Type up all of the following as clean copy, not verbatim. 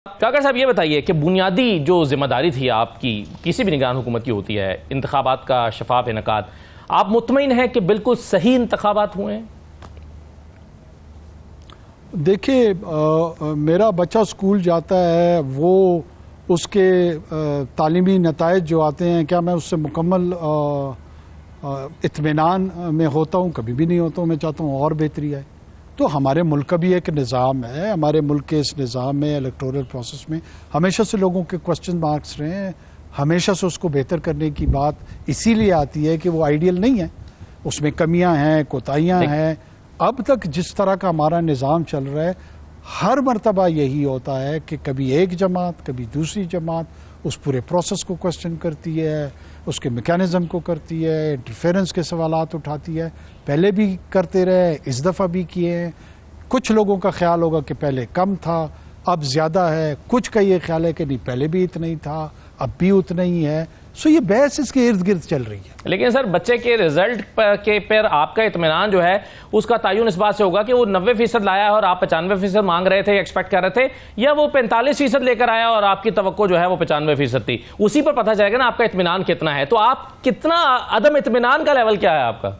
کاکر صاحب یہ بتائیے کہ بنیادی جو ذمہ داری تھی آپ کی کسی بھی نگران حکومت کی ہوتی ہے انتخابات کا شفاف انعقاد، آپ مطمئن ہیں کہ بالکل صحیح انتخابات ہوئے ہیں؟ دیکھیے میرا بچہ اسکول جاتا ہے، وہ اس کے تعلیمی نتائج جو آتے ہیں، کیا میں اس سے مکمل اطمینان میں ہوتا ہوں؟ کبھی بھی نہیں ہوتا ہوں۔ میں چاہتا ہوں اور بہتری آئے۔ تو ہمارے ملک کا بھی ایک نظام ہے، ہمارے ملک کے اس نظام میں الیکٹورل پروسیس میں ہمیشہ سے لوگوں کے کوسچن مارکس رہے ہیں، ہمیشہ سے اس کو بہتر کرنے کی بات اسی لیے آتی ہے کہ وہ آئیڈیل نہیں ہے، اس میں کمیاں ہیں، کوتاہیاں ہیں۔ اب تک جس طرح کا ہمارا نظام چل رہا ہے، ہر مرتبہ یہی ہوتا ہے کہ کبھی ایک جماعت کبھی دوسری جماعت اس پورے پروسیس کو کوسچن کرتی ہے، اس کے میکانزم کو کرتی ہے، انٹرفیرنس کے سوالات اٹھاتی ہے۔ پہلے بھی کرتے رہے، اس دفعہ بھی کیے ہیں۔ کچھ لوگوں کا خیال ہوگا کہ پہلے کم تھا، اب زیادہ ہے، کچھ کا یہ خیال ہے کہ نہیں پہلے بھی اتنا ہی تھا، اب بھی اتنا ہی ہے۔ یہ بحث اس کے ارد گرد چل رہی ہے۔ لیکن سر بچے کے رزلٹ پر آپ کا اطمینان جو ہے اس کا تعین اس بات سے ہوگا کہ وہ 90% لایا ہے اور آپ 95% مانگ رہے تھے، ایکسپیکٹ کر رہے تھے، یا وہ 45% لے کر آیا اور آپ کی توقع جو ہے وہ 95% تھی؟ اسی پر پتہ چلے گا نا آپ کا اطمینان کتنا ہے۔ تو آپ کتنا عدم اطمینان کا لیول کیا ہے آپ کا؟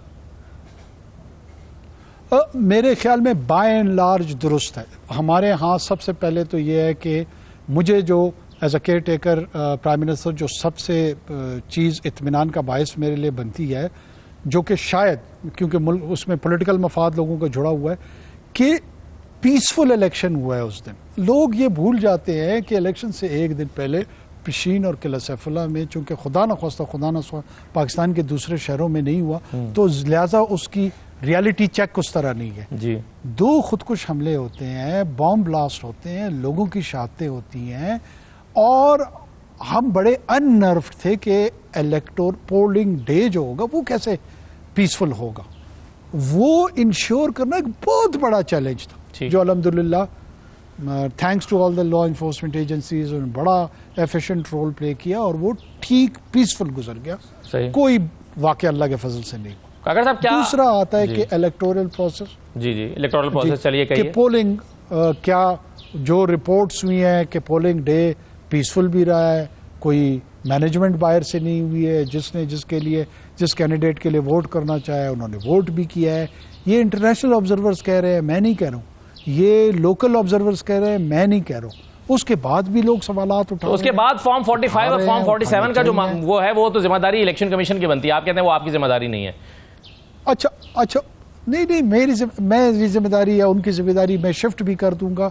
میرے خیال میں بائی اینڈ لارج درست ہے۔ ہمارے ہاں سب سے پہلے تو یہ ہے کہ مجھے جو as a care taker prime minister جو سب سے چیز اطمینان کا باعث میرے لیے بنتی ہے، جو کہ شاید کیونکہ اس میں پولیٹیکل مفاد لوگوں کا جڑا ہوا ہے، کہ پیسفل الیکشن ہوا ہے اس دن۔ لوگ یہ بھول جاتے ہیں کہ الیکشن سے ایک دن پہلے پشین اور قلعہ سیف اللہ میں چونکہ خدا نخواستہ پاکستان کے دوسرے شہروں میں نہیں ہوا، تو لہٰذا اس کی ریالٹی چیک اس طرح نہیں ہے۔ جی 2 خودکش حملے ہوتے ہیں، بام بلاسٹ ہوتے ہیں، لوگوں کی شہادتیں ہوتی ہیں، اور ہم بڑے ان نروڈ تھے کہ الیکٹور پولنگ ڈے جو ہوگا وہ کیسے پیسفل ہوگا۔ وہ انشور کرنا ایک بہت بڑا چیلنج تھا، جو الحمدللہ thanks to all the law enforcement agencies نے بڑا ایفیشینٹ رول پلے کیا، اور وہ ٹھیک پیسفل گزر گیا۔ کوئی واقعہ اللہ کے فضل سے نہیں۔ کاکر صاحب کیا دوسرا آتا ہے کہ الیکٹورل پروسیس، جی الیکٹورل پروسیس چلیے کہیے کہ پولنگ کیا جو رپورٹس ہوئی ہیں کہ پولنگ ڈے پیسفل بھی رہا ہے، کوئی مینجمنٹ باہر سے نہیں ہوئی ہے، جس کینڈیڈیٹ کے لیے ووٹ کرنا چاہے انہوں نے ووٹ بھی کیا ہے۔ یہ انٹرنیشنل آبزرورز کہہ رہے ہیں، میں نہیں کہہ رہا ہوں، یہ لوکل آبزرورز کہہ رہے ہیں، میں نہیں کہہ رہا ہوں۔ اس کے بعد بھی لوگ سوالات اٹھا رہے ہیں۔ اس کے بعد فارم 45 اور فارم 47 کا جو وہ ہے وہ تو ذمہ داری الیکشن کمیشن کی بنتی ہے، آپ کہتے ہیں وہ آپ کی ذمہ داری نہیں ہے۔ اچھا نہیں میری ذمہ داری ہے، ان کی ذمہ داری میں شفٹ بھی کر دوں گا،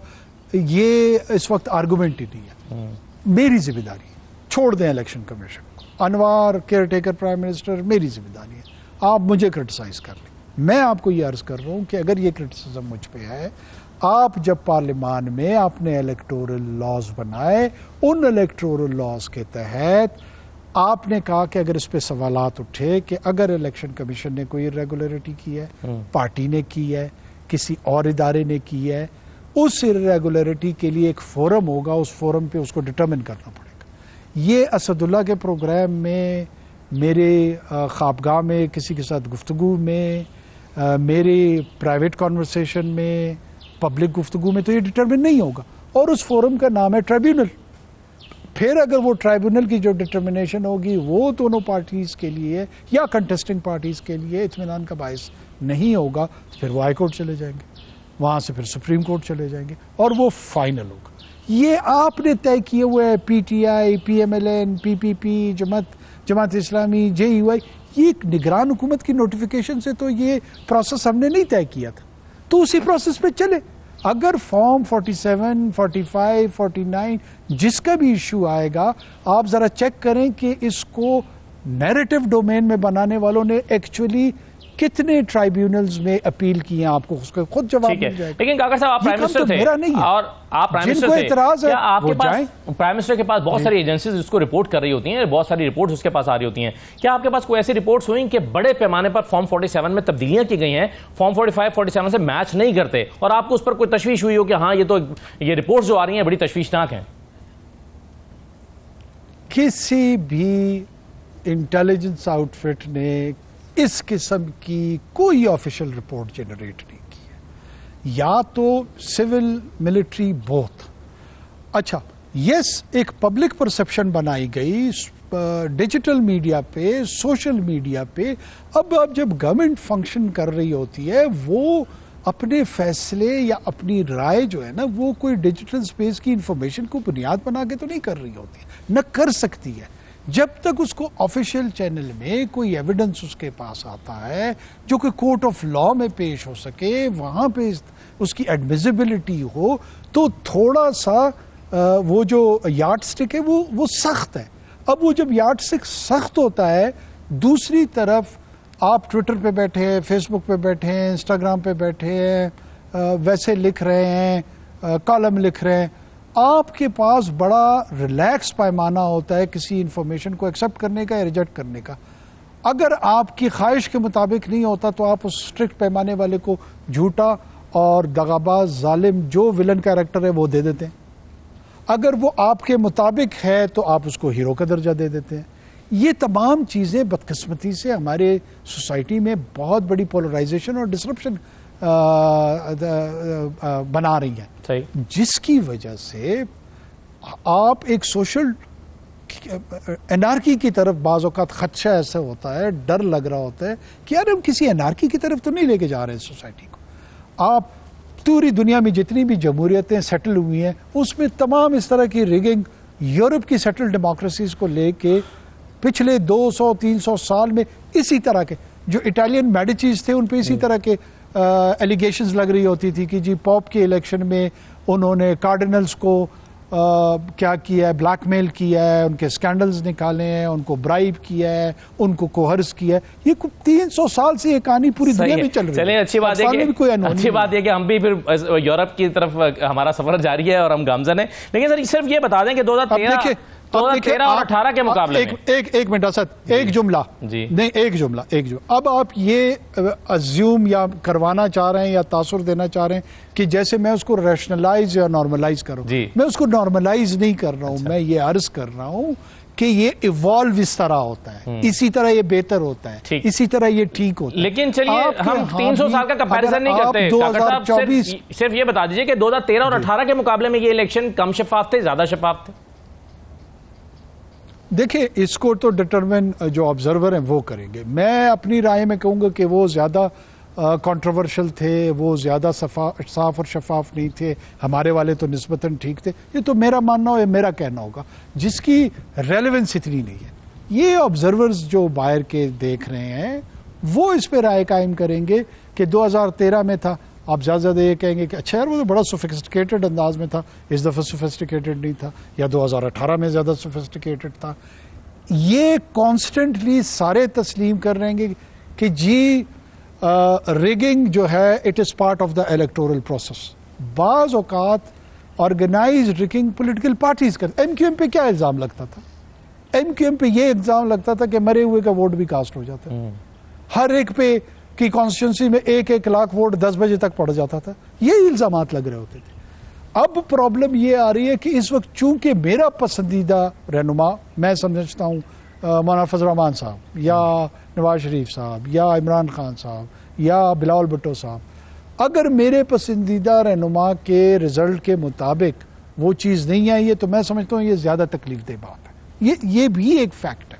یہ اس وقت آرگومنٹ ہی نہیں ہے۔ میری ذمہ داری ہے، چھوڑ دیں الیکشن کمیشن کو، انوار کیئر ٹیکر پرائم منسٹر میری ذمہ داری ہے، آپ مجھے کرٹیسائز کر لیں۔ میں آپ کو یہ عرض کر رہا ہوں کہ اگر یہ کرٹیسزم مجھ پہ ہے، آپ جب پارلیمان میں آپ نے الیکٹورل لاز بنائے، ان الیکٹورل لاز کے تحت آپ نے کہا کہ اگر اس پہ سوالات اٹھے کہ اگر الیکشن کمیشن نے کوئی ارریگولیرٹی کی ہے، پارٹی نے کی ہے، کسی اور ادارے نے کی ہے، اس ارریگولیرٹی کے لیے ایک فورم ہوگا، اس فورم پہ اس کو ڈٹرمن کرنا پڑے گا۔ یہ اسد اللہ کے پروگرام میں، میرے خوابگاہ میں کسی کے ساتھ گفتگو میں، میرے پرائیویٹ کانورسیشن میں، پبلک گفتگو میں تو یہ ڈٹرمن نہیں ہوگا، اور اس فورم کا نام ہے ٹریبیونل۔ پھر اگر وہ ٹرائبونل کی جو ڈٹرمنیشن ہوگی وہ دونوں پارٹیز کے لیے یا کنٹیسٹنگ پارٹیز کے لیے اطمینان کا باعث نہیں ہوگا، پھر وہ ہائی کورٹ چلے جائیں گے، وہاں سے پھر سپریم کورٹ چلے جائیں گے، اور وہ فائنل ہوگا۔ یہ آپ نے طے کیے ہوئے P T I, P M L N, P P P, Jamaat Islami, J you آئی، یہ نگران حکومت کی نوٹیفیکیشن سے تو یہ پروسیس ہم نے نہیں طے کیا تھا، تو اسی پروسیس پہ چلے۔ اگر فارم 47، 45، 49 جس کا بھی ایشو آئے گا، آپ ذرا چیک کریں کہ اس کو نیریٹو ڈومین میں بنانے والوں نے ایکچولی کتنے ٹرائیبیونلز میں اپیل کی ہیں، آپ کو اس کا خود جواب مل جائے گا۔ لیکن کاکر صاحب آپ پرائم منسٹر تھے، اور آپ پرائم منسٹر تھے، کیا آپ کے پاس پرائم منسٹر کے پاس بہت ساری ایجنسیز اس کو رپورٹ کر رہی ہوتی ہیں، بہت ساری رپورٹس اس کے پاس آ رہی ہوتی ہیں، کیا آپ کے پاس کوئی ایسی رپورٹس ہوئیں کہ بڑے پیمانے پر فارم 47 میں تبدیلیاں کی گئی ہیں، فارم 45، 47 سے میچ نہیں کرتے، اور آپ کو اس پر کوئی تشویش ہوئی ہو کہ ہاں یہ رپورٹس جو آ رہی ہیں بڑی تشویشناک ہیں؟ کسی بھی انٹیلیجنس آؤٹ فٹ نے اس قسم کی کوئی آفیشل رپورٹ جنریٹ نہیں کی ہے، یا تو سول ملٹری بوتھ اچھا یس ایک پبلک پرسپشن بنائی گئی ڈیجیٹل میڈیا پہ، سوشل میڈیا پہ. اب جب گورنمنٹ فنکشن کر رہی ہوتی ہے وہ اپنے فیصلے یا اپنی رائے جو ہے نا وہ کوئی ڈیجیٹل سپیس کی انفارمیشن کو بنیاد بنا کے تو نہیں کر رہی ہوتی، نہ کر سکتی ہے جب تک اس کو آفیشیل چینل میں کوئی ایویڈنس اس کے پاس آتا ہے جو کہ کورٹ آف لا میں پیش ہو سکے، وہاں پہ اس کی ایڈمیزیبلٹی ہو. تو تھوڑا سا وہ جو یارڈ سٹک ہے وہ سخت ہے. اب وہ جب یارڈ سٹک سخت ہوتا ہے، دوسری طرف آپ ٹویٹر پہ بیٹھے ہیں، فیس بک پہ بیٹھے ہیں، انسٹاگرام پہ بیٹھے ہیں، ویسے لکھ رہے ہیں، کالم لکھ رہے ہیں، آپ کے پاس بڑا ریلیکس پیمانہ ہوتا ہے کسی انفارمیشن کو ایکسیپٹ کرنے کا یا ریجیکٹ کرنے کا. اگر آپ کی خواہش کے مطابق نہیں ہوتا تو آپ اس اسٹرکٹ پیمانے والے کو جھوٹا اور دغاباز ظالم جو ولن کیریکٹر ہے وہ دے دیتے ہیں. اگر وہ آپ کے مطابق ہے تو آپ اس کو ہیرو کا درجہ دے دیتے ہیں. یہ تمام چیزیں بدقسمتی سے ہمارے سوسائٹی میں بہت بڑی پولرائزیشن اور ڈسرپشن بنا رہی ہیں، جس کی وجہ سے آپ ایک سوشل انارکی کی طرف بعض اوقات خدشہ ایسا ہوتا ہے، ڈر لگ رہا ہوتا ہے کہ یار ہم کسی انارکی کی طرف تو نہیں لے کے جا رہے ہیں سوسائٹی کو. آپ پوری دنیا میں جتنی بھی جمہوریتیں سیٹل ہوئی ہیں اس میں تمام اس طرح کی ریگنگ یورپ کی سیٹل ڈیموکریسیز کو لے کے پچھلے 200-300 سال میں اسی طرح کے جو اٹالین میڈیچیز تھے ان پہ اسی طرح کے ایلیگیشنز لگ رہی ہوتی تھی کہ جی پوپ کے الیکشن میں انہوں نے کارڈینلز کو کیا کیا ہے، بلیک میل کیا ہے، ان کے سکینڈلز نکالے ہیں، ان کو برائب کیا ہے، ان کو کوہرس کیا ہے. یہ 300 سال سے یہ کہانی پوری دنیا میں چل رہی ہے. چلیں اچھی بات ہے کہ ہم بھی پھر یورپ کی طرف ہمارا سفر جاری ہے اور ہم گامزن ہیں. لیکن سر صرف یہ بتا دیں کہ 2013 اور 2018 کے مقابلے میں ایک منٹ اسد ایک جملہ نہیں ایک جملہ اب آپ یہ ازیوم یا کروانا چاہ رہے ہیں یا تاثر دینا چاہ رہے ہیں کہ جیسے میں اس کو ریشنلائز یا نارملائز کروں. میں اس کو نارملائز نہیں کر رہا ہوں، میں یہ عرض کر رہا ہوں کہ یہ ایوالو اس طرح ہوتا ہے، اسی طرح یہ بہتر ہوتا ہے، اسی طرح یہ ٹھیک ہوتا ہے. لیکن چلیے ہم 300 سال کا کمپیریزن نہیں کرتے. 2024 صرف یہ بتا دیجئے کہ 2013 اور 18 کے مقابلے میں یہ الیکشن کم شفاف تھے، زیادہ شفاف تھے؟ دیکھیں اس کو تو ڈٹرمن جو آبزرور ہیں وہ کریں گے. میں اپنی رائے میں کہوں گا کہ وہ زیادہ کنٹروورشل تھے، وہ زیادہ صاف اور شفاف نہیں تھے. ہمارے والے تو نسبتاً ٹھیک تھے. یہ تو میرا ماننا ہو یا میرا کہنا ہوگا جس کی ریلیونس اتنی نہیں ہے. یہ آبزرورز جو باہر کے دیکھ رہے ہیں وہ اس پہ رائے قائم کریں گے کہ 2013 میں تھا. آپ زیادہ زیادہ یہ کہیں گے کہ اچھا یار وہ تو بڑا سوفسٹیکیٹڈ انداز میں تھا، اس دفعہ سوفسٹیکیٹڈ نہیں تھا، یا 2018 میں زیادہ سوفسٹیکیٹڈ تھا. یہ کانسٹنٹلی سارے تسلیم کر رہے ہیں کہ جی ریگنگ جو ہے it is part of the electoral process. بعض اوقات آرگنائزڈ ریگنگ پولیٹیکل پارٹیز کرتے. ایم کیو ایم پہ کیا الزام لگتا تھا؟ ایم کیو ایم پہ یہ الزام لگتا تھا کہ مرے ہوئے کا ووٹ بھی کاسٹ ہو جاتا ہے. ہر ایک پہ کی کانسٹیٹوئنسی میں 1 لاکھ ووٹ 10 بجے تک پڑ جاتا تھا. یہ الزامات لگ رہے ہوتے تھے. اب پرابلم یہ آ رہی ہے کہ اس وقت چونکہ میرا پسندیدہ رہنما میں سمجھتا ہوں مولانا فضل الرحمان صاحب یا نواز شریف صاحب یا عمران خان صاحب یا بلاول بھٹو صاحب، اگر میرے پسندیدہ رہنما کے رزلٹ کے مطابق وہ چیز نہیں آئی ہے تو میں سمجھتا ہوں یہ زیادہ تکلیف دہ بات ہے. یہ بھی ایک فیکٹ ہے.